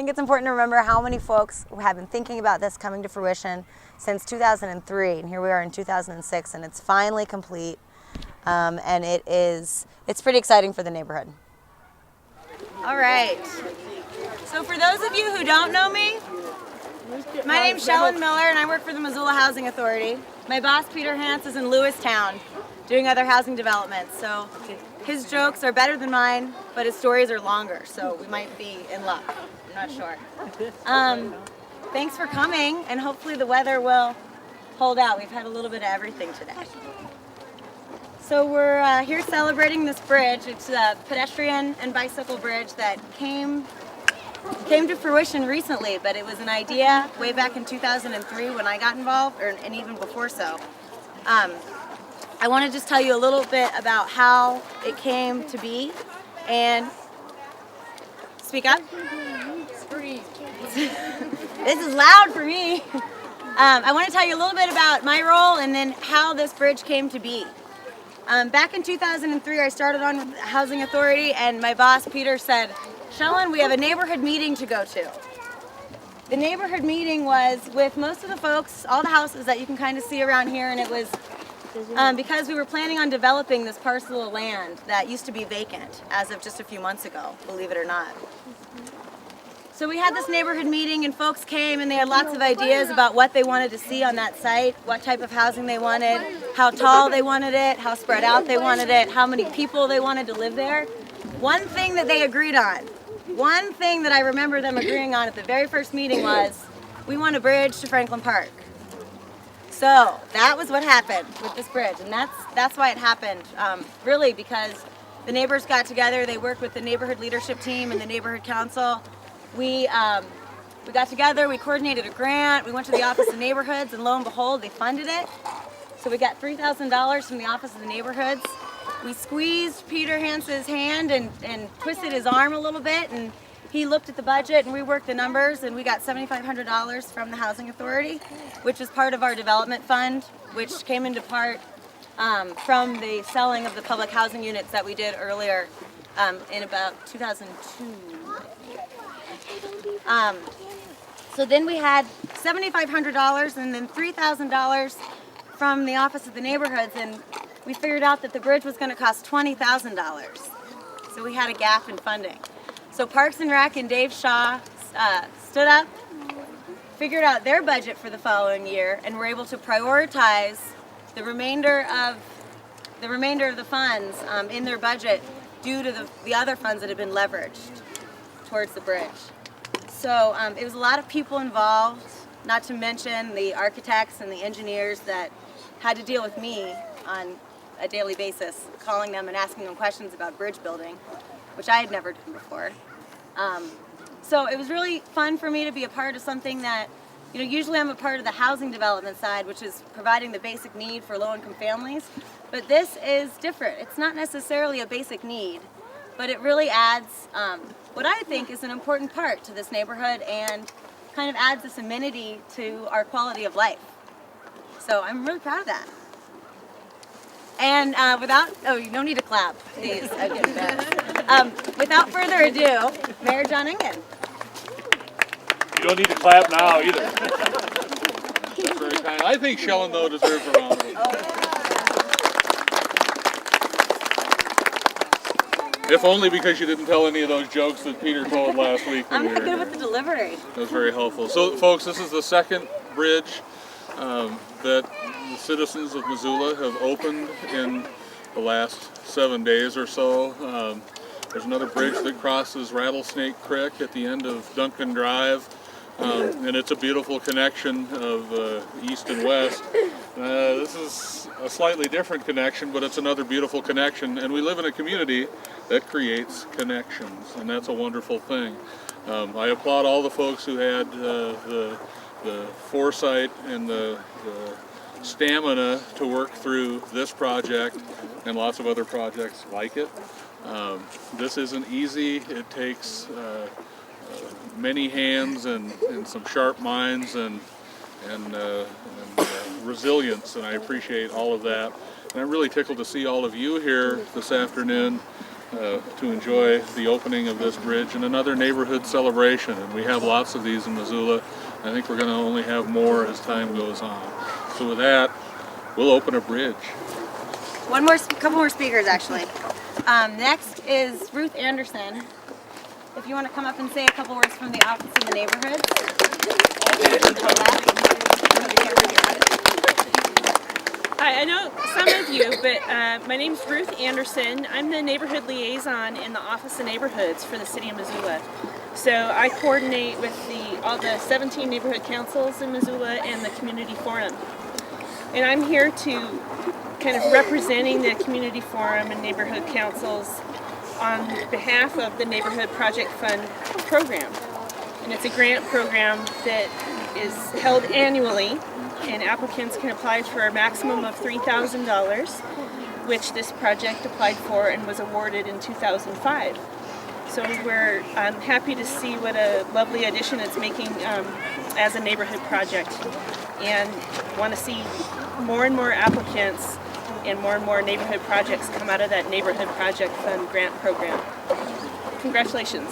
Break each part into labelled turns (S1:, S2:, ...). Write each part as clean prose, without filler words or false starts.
S1: think it's important to remember how many folks have been thinking about this coming to fruition since 2003, and here we are in 2006, and it's finally complete, and it's pretty exciting for the neighborhood. All right, so for those of you who don't know me, my name's Shellen Miller, and I work for the Missoula Housing Authority. My boss, Peter Hans, is in Lewistown doing other housing developments, so his jokes are better than mine, but his stories are longer, so we might be in luck. I'm not sure. Thanks for coming, and hopefully the weather will hold out. We've had a little bit of everything today. So we're here celebrating this bridge. It's a pedestrian and bicycle bridge that came to fruition recently, but it was an idea way back in 2003 when I got involved, and even before so. I want to just tell you a little bit about how it came to be, and speak up. This is loud for me. I want to tell you a little bit about my role and then how this bridge came to be. Back in 2003, I started on Housing Authority, and my boss, Peter, said, Shellen, we have a neighborhood meeting to go to. The neighborhood meeting was with most of the folks, all the houses that you can kind of see around here, and it was because we were planning on developing this parcel of land that used to be vacant as of just a few months ago, believe it or not. So we had this neighborhood meeting, and folks came and they had lots of ideas about what they wanted to see on that site, what type of housing they wanted, how tall they wanted it, how spread out they wanted it, how many people they wanted to live there. One thing that they agreed on, one thing that I remember them agreeing on at the very first meeting was, we want a bridge to Franklin Park. So that was what happened with this bridge, and that's why it happened, really because the neighbors got together, they worked with the neighborhood leadership team and the neighborhood council. We got together, we coordinated a grant, we went to the Office of Neighborhoods, and lo and behold, they funded it. So we got $3,000 from the Office of the Neighborhoods. We squeezed Peter Hans's hand and twisted his arm a little bit, and he looked at the budget and we worked the numbers, and we got $7,500 from the Housing Authority, which was part of our development fund, which came into part from the selling of the public housing units that we did earlier in about 2002. So then we had $7,500 and then $3,000 from the Office of the Neighborhoods, and we figured out that the bridge was going to cost $20,000. So we had a gap in funding. So Parks and Rec and Dave Shaw stood up, figured out their budget for the following year, and were able to prioritize the remainder of the funds in their budget due to the other funds that had been leveraged towards the bridge. So it was a lot of people involved, not to mention the architects and the engineers that had to deal with me on a daily basis, calling them and asking them questions about bridge building, which I had never done before. So it was really fun for me to be a part of something that, usually I'm a part of the housing development side, which is providing the basic need for low-income families, but this is different. It's not necessarily a basic need, but it really adds what I think is an important part to this neighborhood and kind of adds this amenity to our quality of life. So I'm really proud of that. And you don't need to clap, please. Without further ado, Mayor John Engen.
S2: You don't need to clap now either. That's very kind. I think Shellen, though, deserves a round of applause. If only because you didn't tell any of those jokes that Peter told last week.
S1: I'm not good with the delivery.
S2: That was very helpful. So, folks, this is the second bridge that the citizens of Missoula have opened in the last 7 days or so. There's another bridge that crosses Rattlesnake Creek at the end of Duncan Drive, and it's a beautiful connection of east and west. This is a slightly different connection, but it's another beautiful connection, and we live in a community that creates connections, and that's a wonderful thing. I applaud all the folks who had the foresight and the stamina to work through this project and lots of other projects like it. This isn't easy. It takes many hands and some sharp minds and resilience, and I appreciate all of that. And I'm really tickled to see all of you here this afternoon. to enjoy the opening of this bridge and another neighborhood celebration. And we have lots of these in Missoula. I think we're going to only have more as time goes on. So with that, we'll open a bridge.
S1: Couple more speakers actually. Next is Ruth Anderson. If you want to come up and say a couple words from the Office of the Neighborhoods.
S3: Hi, I know some of you, but my name's Ruth Anderson. I'm the neighborhood liaison in the Office of Neighborhoods for the City of Missoula. So I coordinate with all the 17 neighborhood councils in Missoula and the community forum. And I'm here to kind of representing the community forum and neighborhood councils on behalf of the Neighborhood Project Fund program. And it's a grant program that is held annually, and applicants can apply for a maximum of $3,000, which this project applied for and was awarded in 2005. So we're happy to see what a lovely addition it's making as a neighborhood project, and want to see more and more applicants and more neighborhood projects come out of that Neighborhood Project Fund grant program. Congratulations.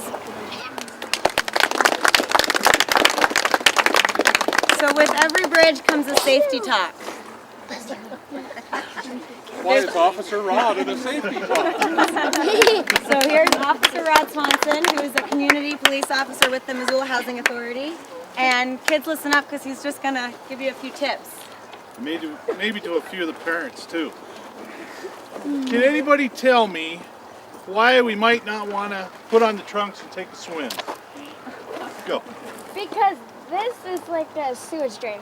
S1: So with every bridge comes a safety talk.
S2: Why is Officer Rod in a safety talk?
S1: So here's Officer Rod Swanson, who is a community police officer with the Missoula Housing Authority. And kids, listen up because he's just going to give you a few tips.
S4: Maybe to a few of the parents too. Can anybody tell me why we might not want to put on the trunks and take a swim? Go.
S5: Because this is like a sewage drain.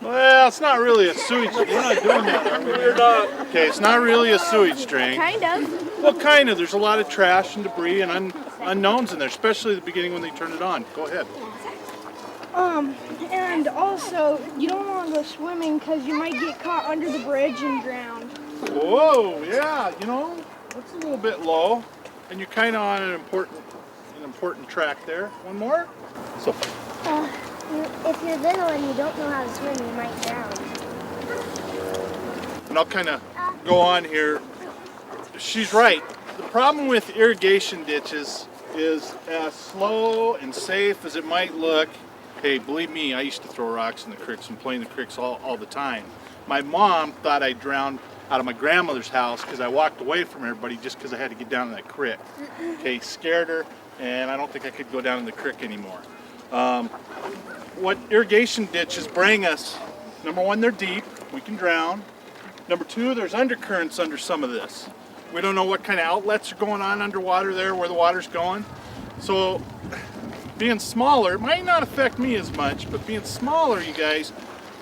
S4: Well, it's not really a sewage. We're not doing that, are we? We're not. Okay, it's not really a sewage drain.
S5: Kind of.
S4: Well, kind of. There's a lot of trash and debris and unknowns in there, especially at the beginning when they turn it on. Go ahead.
S5: And also, you don't want to go swimming because you might get caught under the bridge and drowned.
S4: Whoa, yeah, you know, that's a little bit low, and you're kind of on an important track there. One more. So.
S6: If you're little and you don't know how to swim, you might drown.
S4: And I'll kind of go on here. She's right. The problem with irrigation ditches is as slow and safe as it might look. Hey, believe me, I used to throw rocks in the creeks and play in the creeks all the time. My mom thought I drowned out of my grandmother's house because I walked away from everybody just because I had to get down to that creek. Okay, scared her, and I don't think I could go down in the creek anymore. What irrigation ditches bring us, number one, they're deep, we can drown. Number two, there's undercurrents under some of this. We don't know what kind of outlets are going on underwater there, where the water's going. So being smaller, it might not affect me as much, but being smaller, you guys,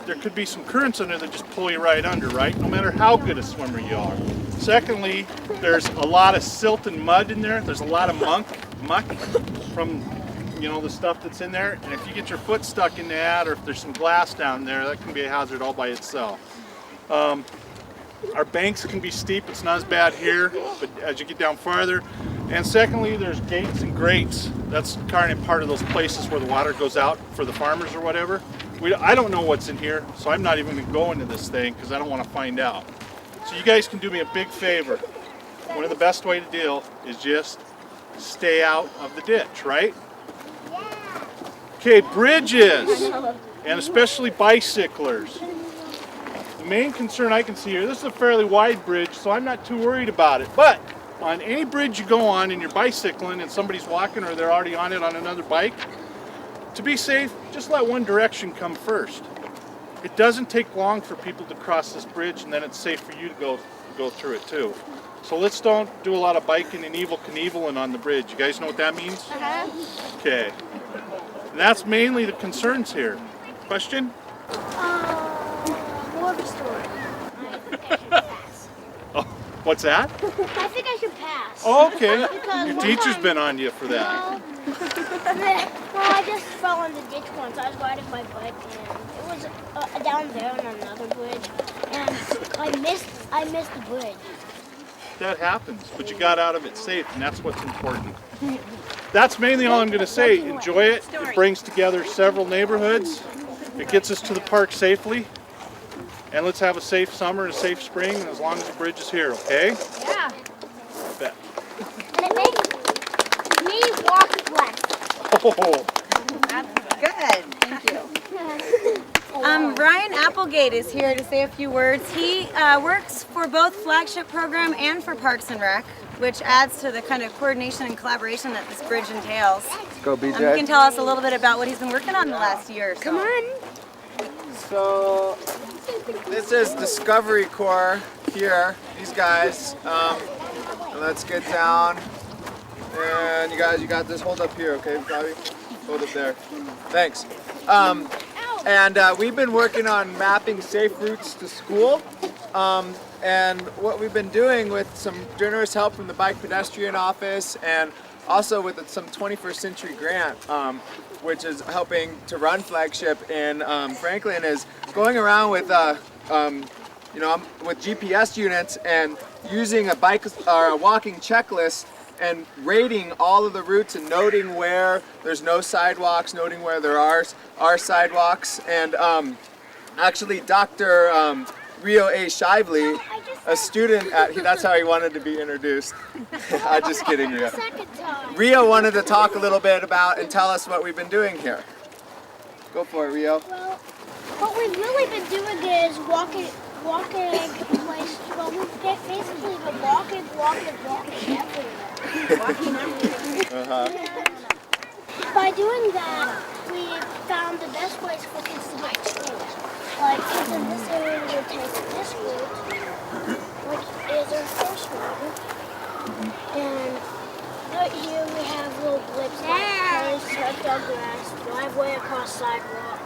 S4: there could be some currents under that just pull you right under, right? No matter how good a swimmer you are. Secondly, there's a lot of silt and mud in there. There's a lot of muck from, you know, the stuff that's in there. And if you get your foot stuck in that, or if there's some glass down there, that can be a hazard all by itself. Our banks can be steep. It's not as bad here, but as you get down farther. And secondly, there's gates and grates. That's kind of part of those places where the water goes out for the farmers or whatever. I don't know what's in here, so I'm not even going to go into this thing because I don't want to find out. So you guys can do me a big favor. One of the best way to deal is just stay out of the ditch, right? Okay, bridges, and especially bicyclers. The main concern I can see here, this is a fairly wide bridge, so I'm not too worried about it. But on any bridge you go on and you're bicycling and somebody's walking or they're already on it on another bike, to be safe, just let one direction come first. It doesn't take long for people to cross this bridge, and then it's safe for you to go through it too. So let's don't do a lot of biking and evil Knieveling on the bridge. You guys know what that means? Okay. And that's mainly the concerns here. Question?
S6: More of a story.
S4: Oh, what's that?
S6: I think I should pass.
S4: Oh, okay.
S6: Because
S4: Your
S6: one
S4: teacher's
S6: time-
S4: been on you for that.
S6: Well, I just fell in the ditch once. I was riding my bike and it was down there on another bridge, and I missed the bridge.
S4: That happens, but you got out of it safe, and that's what's important. That's mainly all I'm going to say. Enjoy it. It brings together several neighborhoods. It gets us to the park safely. And let's have a safe summer and a safe spring, and as long as the bridge is here, okay?
S5: Yeah.
S4: Bet.
S6: And it makes me walk less.
S4: Oh,
S1: Good. Thank you. Brian Applegate is here to say a few words. He works for both Flagship Program and for Parks and Rec, which adds to the kind of coordination and collaboration that this bridge entails.
S7: Go, BJ.
S1: He can tell us a little bit about what he's been working on the last year or so.
S6: Come on.
S7: So this is Discovery Corps here. These guys. And let's get down. And you guys, you got this. Hold up here, okay, Bobby? Hold up there. Thanks. And we've been working on mapping safe routes to school. And what we've been doing with some generous help from the Bike-Pedestrian office and also with some 21st Century grant, which is helping to run Flagship in Franklin, is going around with with GPS units and using a bike or a walking checklist and rating all of the routes and noting where there's no sidewalks, noting where there are sidewalks. And actually Dr. Rio A. Shively, a student that's how he wanted to be introduced. I'm just kidding, Rio. Rio wanted to talk a little bit about and tell us what we've been doing here. Go for it, Rio.
S6: Well, what we've really been doing is walking places. Well, we've basically been walking everywhere. By doing that, we found the best ways for kids to get to school. Like kids in this area would take this route, which is our first route. And right here we have little blips like cars, turf on grass, driveway across sidewalk.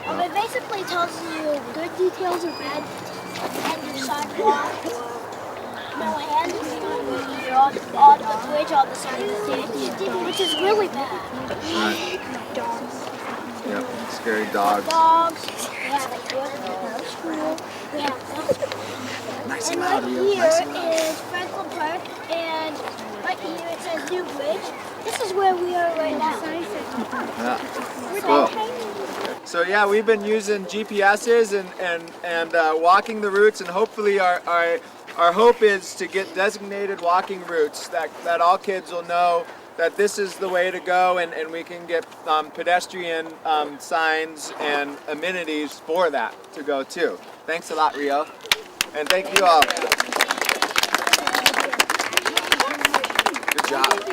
S6: It basically tells you good details and bad your sidewalk, or no hands on the bridge on the side of the ditch, which is really bad. Dogs.
S7: Yep, scary dogs.
S6: Dogs. We have a good school. We have nice and right here is Franklin Park, and right here it says New Bridge. This is where we are right now.
S7: Yeah. Cool. So yeah, we've been using GPSs and walking the routes, and hopefully our hope is to get designated walking routes that all kids will know that this is the way to go, and we can get pedestrian signs and amenities for that to go too. Thanks a lot, Rio. And thank you all. Good job.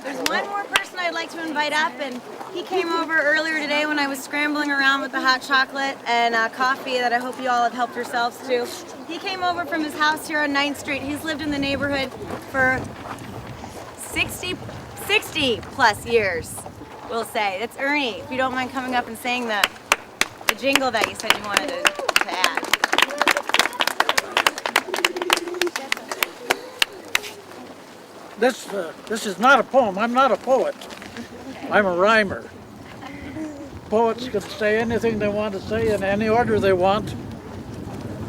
S1: There's one more person I'd like to invite up, and he came over earlier today when I was scrambling around with the hot chocolate and coffee that I hope you all have helped yourselves to. He came over from his house here on 9th Street. He's lived in the neighborhood for 60 plus years, we'll say. That's Ernie, if you don't mind coming up and saying the jingle that you said you wanted to add.
S8: This is not a poem. I'm not a poet. I'm a rhymer. Poets can say anything they want to say in any order they want.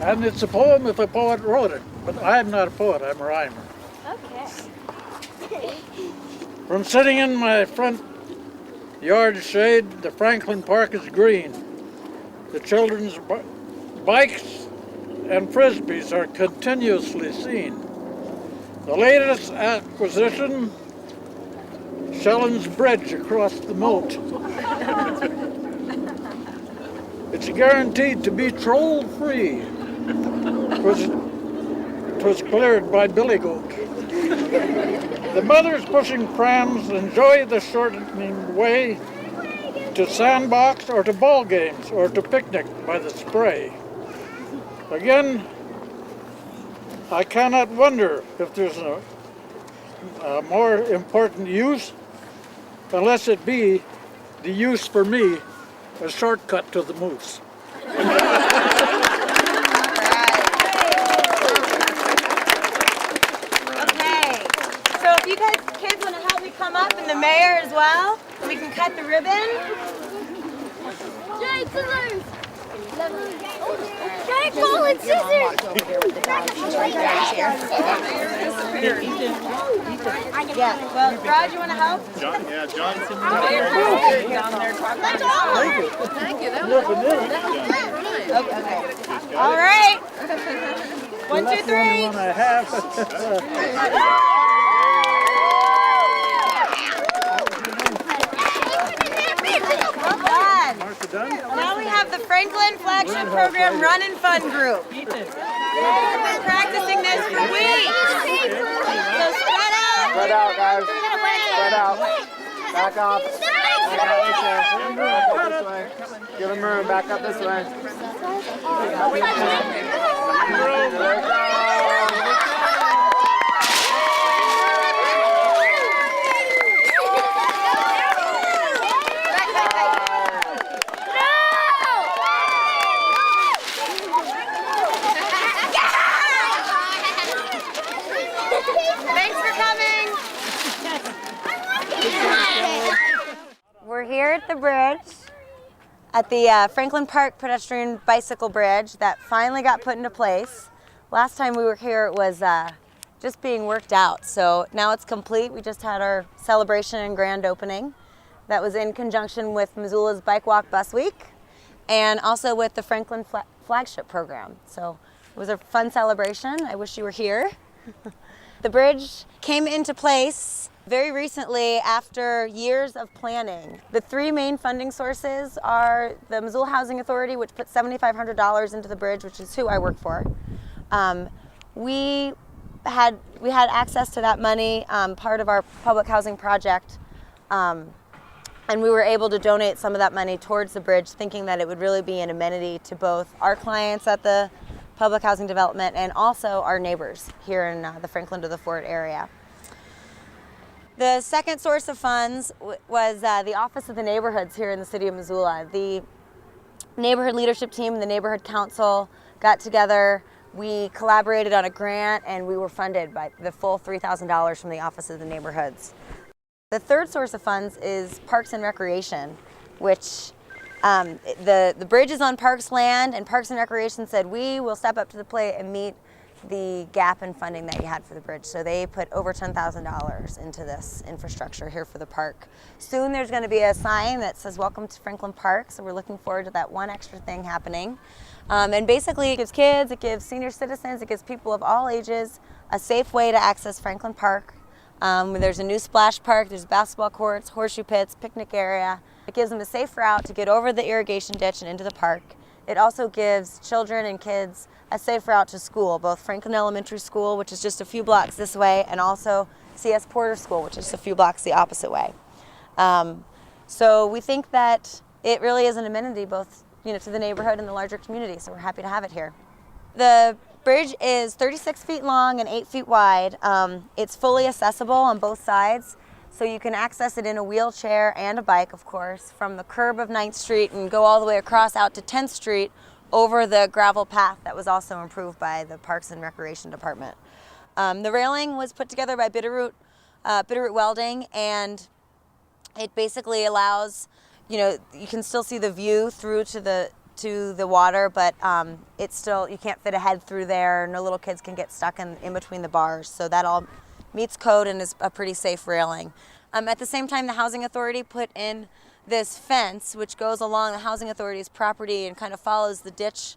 S8: And it's a poem if a poet wrote it. But I'm not a poet, I'm a rhymer.
S6: Okay.
S8: From sitting in my front yard shade, the Franklin Park is green. The children's bikes and frisbees are continuously seen. The latest acquisition, Shellon's Bridge across the moat. It's guaranteed to be troll-free. It was cleared by Billy Goat. The mothers pushing prams enjoy the shortening way to sandbox or to ball games or to picnic by the spray. Again, I cannot wonder if there's a more important use, unless it be the use for me, a shortcut to the moose.
S1: Okay, so if you guys, kids, want to help me come up, and the mayor as well, we can cut the ribbon.
S6: Giant scissors! Giant ball and scissors!
S1: Yeah, well, Raj, you want to help?
S4: Johnson.
S1: Let's all. Okay. All right. 1, 2, 3.
S8: One and a half.
S1: Well done.
S8: Martha done?
S1: Now we have the Franklin Flagship Program Run and Fun Group. We've been practicing this for weeks. So spread out.
S7: Spread out, guys. Spread out. Back up. Back up this way. Back up this way. Give him room. Back up this way.
S1: Thanks for coming. We're here at the bridge, at the Franklin Park Pedestrian Bicycle Bridge that finally got put into place. Last time we were here it was just being worked out, so now it's complete. We just had our celebration and grand opening that was in conjunction with Missoula's Bike Walk Bus Week and also with the Franklin Flagship Program. So it was a fun celebration. I wish you were here. The bridge came into place very recently after years of planning. The three main funding sources are the Missoula Housing Authority, which put $7,500 into the bridge, which is who I work for. We had access to that money, part of our public housing project, and we were able to donate some of that money towards the bridge, thinking that it would really be an amenity to both our clients at the public housing development and also our neighbors here in the Franklin to the Fort area. The second source of funds was the Office of the Neighborhoods here in the city of Missoula. The neighborhood leadership team and the neighborhood council got together. We collaborated on a grant and we were funded by the full $3,000 from the Office of the Neighborhoods. The third source of funds is Parks and Recreation, which the bridge is on Parks land, and Parks and Recreation said we will step up to the plate and meet the gap in funding that you had for the bridge. So they put over $10,000 into this infrastructure here for the park. Soon there's going to be a sign that says welcome to Franklin Park, so we're looking forward to that one extra thing happening. And basically it gives kids, it gives senior citizens, it gives people of all ages a safe way to access Franklin Park. There's a new splash park, there's basketball courts, horseshoe pits, picnic area. It gives them a safe route to get over the irrigation ditch and into the park. It also gives children and kids a safe route to school, both Franklin Elementary School, which is just a few blocks this way, and also C.S. Porter School, which is a few blocks the opposite way. So we think that it really is an amenity both to the neighborhood and the larger community, so we're happy to have it here. The bridge is 36 feet long and 8 feet wide. It's fully accessible on both sides, so you can access it in a wheelchair and a bike, of course, from the curb of 9th Street and go all the way across out to 10th Street over the gravel path that was also improved by the Parks and Recreation Department. The railing was put together by Bitterroot Welding, and it basically allows, you can still see the view through to the water, but it's still, you can't fit a head through there. No little kids can get stuck in between the bars, so that all meets code and is a pretty safe railing. At the same time, the Housing Authority put in this fence, which goes along the Housing Authority's property and kind of follows the ditch,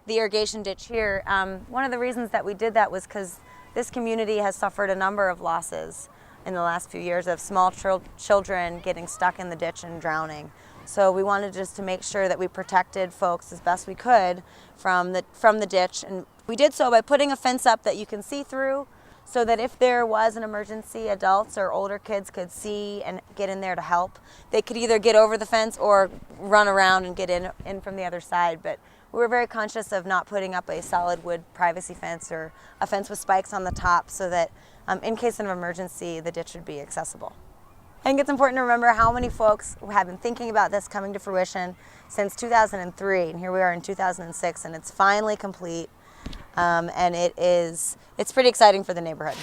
S1: the irrigation ditch here. One of the reasons that we did that was because this community has suffered a number of losses in the last few years of small children getting stuck in the ditch and drowning. So we wanted just to make sure that we protected folks as best we could from the ditch, and we did so by putting a fence up that you can see through, so that if there was an emergency, adults or older kids could see and get in there to help. They could either get over the fence or run around and get in from the other side. But we were very conscious of not putting up a solid wood privacy fence or a fence with spikes on the top, so that in case of an emergency, the ditch would be accessible. I think it's important to remember how many folks have been thinking about this coming to fruition since 2003, and here we are in 2006, and it's finally complete. And it's pretty exciting for the neighborhood.